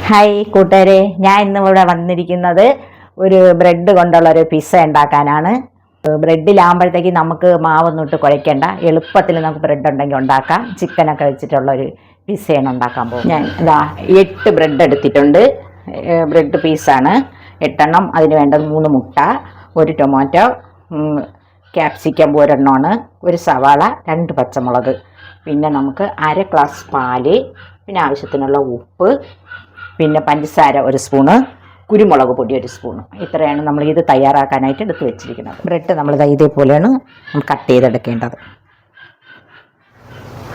Hi കൂട്ടുകാരെ, ഞാൻ ഇന്ന് ഇവിടെ വന്നിരിക്കുന്നത് ഒരു ബ്രെഡ് കൊണ്ടുള്ള ഒരു പിസ്സ ഉണ്ടാക്കാനാണ്. ബ്രെഡിലാകുമ്പോഴത്തേക്ക് നമുക്ക് മാവൊന്നും ഇട്ട് കുഴയ്ക്കേണ്ട, എളുപ്പത്തിൽ നമുക്ക് ബ്രെഡ് ഉണ്ടെങ്കിൽ ഉണ്ടാക്കാം. ചിക്കനൊക്കെ വെച്ചിട്ടുള്ള ഒരു പിസ്സയാണ് ഉണ്ടാക്കാൻ പോകും. ഞാൻ 8 ബ്രെഡ് എടുത്തിട്ടുണ്ട്. ബ്രെഡ് പീസാണ് 8 എണ്ണം. അതിന് വേണ്ടത് 3 മുട്ട, 1 ടൊമാറ്റോ, ക്യാപ്സിക്കം ഒരെണ്ണമാണ്, 1 സവാള, 2 പച്ചമുളക്, പിന്നെ നമുക്ക് 1/2 ഗ്ലാസ് പാല്, പിന്നെ ആവശ്യത്തിനുള്ള ഉപ്പ്, പിന്നെ പഞ്ചസാര 1 സ്പൂണ്, കുരുമുളക് പൊടി 1 സ്പൂണ്. ഇത്രയാണ് നമ്മൾ ഇത് തയ്യാറാക്കാനായിട്ട് എടുത്ത് വെച്ചിരിക്കുന്നത്. ബ്രെഡ് നമ്മൾ ഇതേപോലെയാണ് കട്ട് ചെയ്തെടുക്കേണ്ടത്.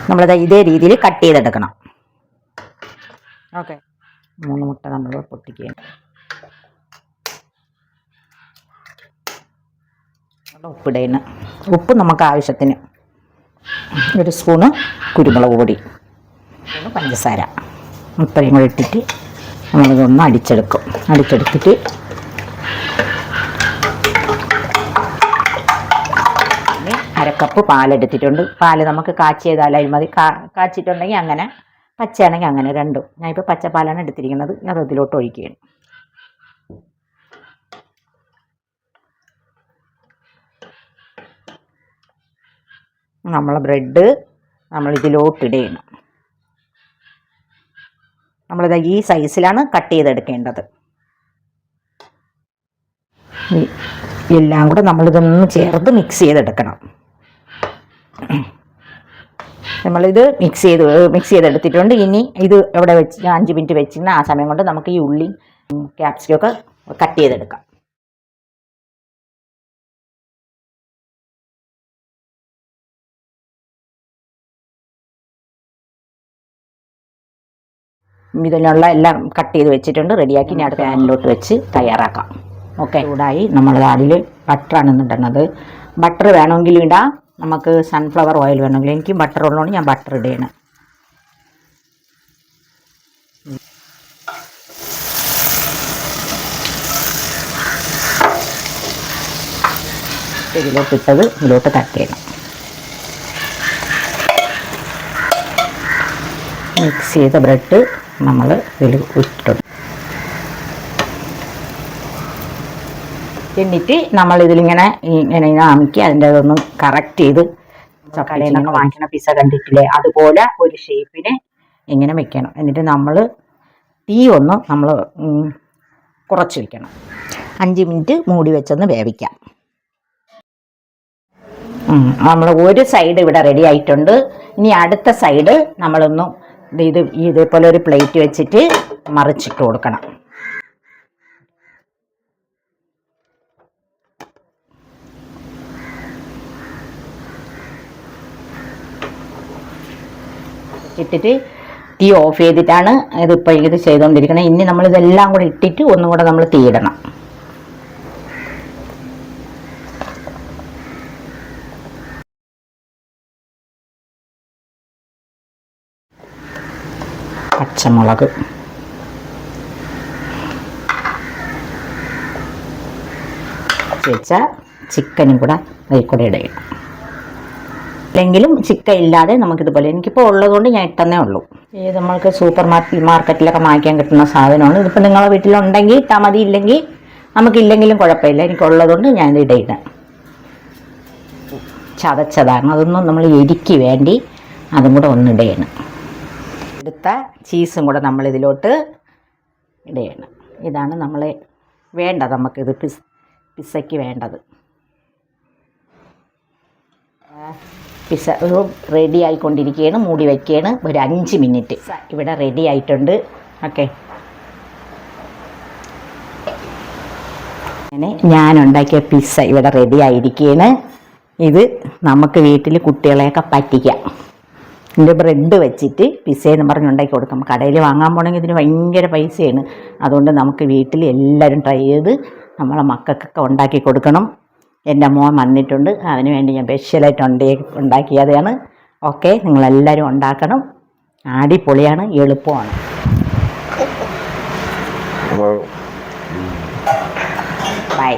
നമ്മളിത് ഇതേ രീതിയിൽ കട്ട് ചെയ്തെടുക്കണം. ഓക്കെ, 3 മുട്ട നമ്മൾ പൊട്ടിക്കുകയാണ്. ഉപ്പിടേന് ഉപ്പ് നമുക്ക് ആവശ്യത്തിന്, 1 സ്പൂണ് കുരുമുളക് പൊടി, പഞ്ചസാര, ഇത്രയും കൂടി ഇട്ടിട്ട് നമ്മളിതൊന്ന് അടിച്ചെടുത്തിട്ട് പിന്നെ 1/2 കപ്പ് പാലെടുത്തിട്ടുണ്ട്. പാല് നമുക്ക് കാച്ചിയതായാലും മതി, കാച്ചിട്ടുണ്ടെങ്കിൽ അങ്ങനെ, പച്ചയാണെങ്കിൽ അങ്ങനെ, രണ്ടും. ഞാനിപ്പോൾ പച്ചപ്പാലാണ് എടുത്തിരിക്കുന്നത്. ഞാൻ ഇതിലോട്ട് ഒഴിക്കുകയാണ്. നമ്മളെ ബ്രെഡ് നമ്മളിതിലോട്ടിടണം. നമ്മളിത് ഈ സൈസിലാണ് കട്ട് ചെയ്തെടുക്കേണ്ടത്. എല്ലാം കൂടെ നമ്മളിതൊന്ന് ചേർത്ത് മിക്സ് ചെയ്തെടുക്കണം. നമ്മളിത് മിക്സ് ചെയ്തെടുത്തിട്ടുണ്ട്. ഇനി ഇത് എവിടെ വെച്ച് 5 മിനിറ്റ് വെച്ചിരുന്ന ആ സമയം കൊണ്ട് നമുക്ക് ഈ ഉള്ളി, ക്യാപ്സിക്കം ഒക്കെ കട്ട് ചെയ്തെടുക്കാം. ഇതിനുള്ള എല്ലാം കട്ട് ചെയ്ത് വെച്ചിട്ടുണ്ട്, റെഡിയാക്കി. ഞാൻ അടുത്ത പാനിലോട്ട് വെച്ച് തയ്യാറാക്കാം. ഓക്കെ, ചൂടായി. നമ്മൾ അതിൽ ബട്ടറാണ് ഇടുന്നത്. ബട്ടർ വേണമെങ്കിൽ ഇടാം, നമുക്ക് സൺഫ്ലവർ ഓയിൽ വേണമെങ്കിൽ. എനിക്ക് ബട്ടർ ഉള്ളതുകൊണ്ട് ഞാൻ ബട്ടർ ഇടുകയാണ്. ഇതിലോട്ടിട്ടത് ഇതിലോട്ട് കട്ട് ചെയ്യണം. മിക്സ് ചെയ്ത ബ്രെഡ് നമ്മൾ ഇതിൽ ഇട്ടിട്ടുണ്ട്. എന്നിട്ട് നമ്മളിതിലിങ്ങനെ അമുക്കി അതിൻ്റെ അതൊന്നും കറക്റ്റ് ചെയ്ത്, കടയിൽ നിന്നൊക്കെ വാങ്ങിക്കുന്ന പിസ്സ കണ്ടിട്ടില്ലേ, അതുപോലെ ഒരു ഷേപ്പിന് ഇങ്ങനെ വെക്കണം. എന്നിട്ട് നമ്മൾ തീ ഒന്ന് നമ്മൾ കുറച്ച് വയ്ക്കണം. 5 മിനിറ്റ് മൂടി വെച്ചൊന്ന് വേവിക്കാം. നമ്മൾ ഒരു സൈഡ് ഇവിടെ റെഡി ആയിട്ടുണ്ട്. ഇനി അടുത്ത സൈഡ് നമ്മളൊന്ന് ഇതേപോലെ ഒരു പ്ലേറ്റ് വെച്ചിട്ട് മറിച്ചിട്ട് കൊടുക്കണം. ഇട്ടിട്ട് തീ ഓഫ് ചെയ്തിട്ടാണ് ഇതിപ്പോൾ ഇത് ചെയ്തുകൊണ്ടിരിക്കുന്നത്. ഇനി നമ്മളിതെല്ലാം കൂടെ ഇട്ടിട്ട് ഒന്നും കൂടെ നമ്മൾ തീയിടണം. പച്ചമുളക്, വെച്ച ചിക്കനും കൂടെ അതിൽ കൂടെ ഇടണം. അല്ലെങ്കിലും ചിക്കൻ ഇല്ലാതെ നമുക്കിതുപോലെ, എനിക്കിപ്പോൾ ഉള്ളതുകൊണ്ട് ഞാൻ ഇട്ടെന്നേ ഉള്ളൂ. ഇത് നമ്മൾക്ക് സൂപ്പർ മാർക്കറ്റിലൊക്കെ വാങ്ങിക്കാൻ കിട്ടുന്ന സാധനമാണ്. ഇതിപ്പോൾ നിങ്ങളെ വീട്ടിലുണ്ടെങ്കിൽ ഇട്ടാൽ മതി, ഇല്ലെങ്കിൽ നമുക്കില്ലെങ്കിലും കുഴപ്പമില്ല. എനിക്കുള്ളതുകൊണ്ട് ഞാൻ ഇടയിടാം. ചതച്ചതാണ്, അതൊന്നും നമ്മൾ എരിക്ക് വേണ്ടി അതും കൂടെ ഒന്നിടയാണ്. എടുത്ത ചീസും കൂടെ നമ്മൾ ഇതിലോട്ട് ഇടയാണ്. ഇതാണ് നമ്മൾ വേണ്ടത്, നമുക്കിത് പിസ്സയ്ക്ക് വേണ്ടത്. പിസ്സ റെഡി ആയിക്കൊണ്ടിരിക്കുകയാണ്. മൂടി വയ്ക്കുകയാണ് ഒരു 5 മിനിറ്റ്. ഇവിടെ റെഡി ആയിട്ടുണ്ട്. ഓക്കെ, അങ്ങനെ ഞാൻ ഉണ്ടാക്കിയ പിസ്സ ഇവിടെ റെഡി ആയിരിക്കുകയാണ്. ഇത് നമുക്ക് വീട്ടിൽ കുട്ടികളെയൊക്കെ പറ്റിക്കാം. ഇതിൻ്റെ ബ്രെഡ് വെച്ചിട്ട് പിസ്സയെന്ന് പറഞ്ഞ് ഉണ്ടാക്കി കൊടുക്കാം. കടയിൽ വാങ്ങാൻ പോകണമെങ്കിൽ ഇതിന് ഭയങ്കര പൈസയാണ്. അതുകൊണ്ട് നമുക്ക് വീട്ടിൽ എല്ലാവരും ട്രൈ ചെയ്ത് നമ്മളെ മക്കൾക്കൊക്കെ ഉണ്ടാക്കി കൊടുക്കണം. എൻ്റെ മോൻ വന്നിട്ടുണ്ട്, അതിന് വേണ്ടി ഞാൻ സ്പെഷ്യലായിട്ട് ഉണ്ടാക്കിയതാണ്. ഓക്കെ, നിങ്ങളെല്ലാവരും ഉണ്ടാക്കണം. അടിപൊളിയാണ്, എളുപ്പമാണ്. ബൈ.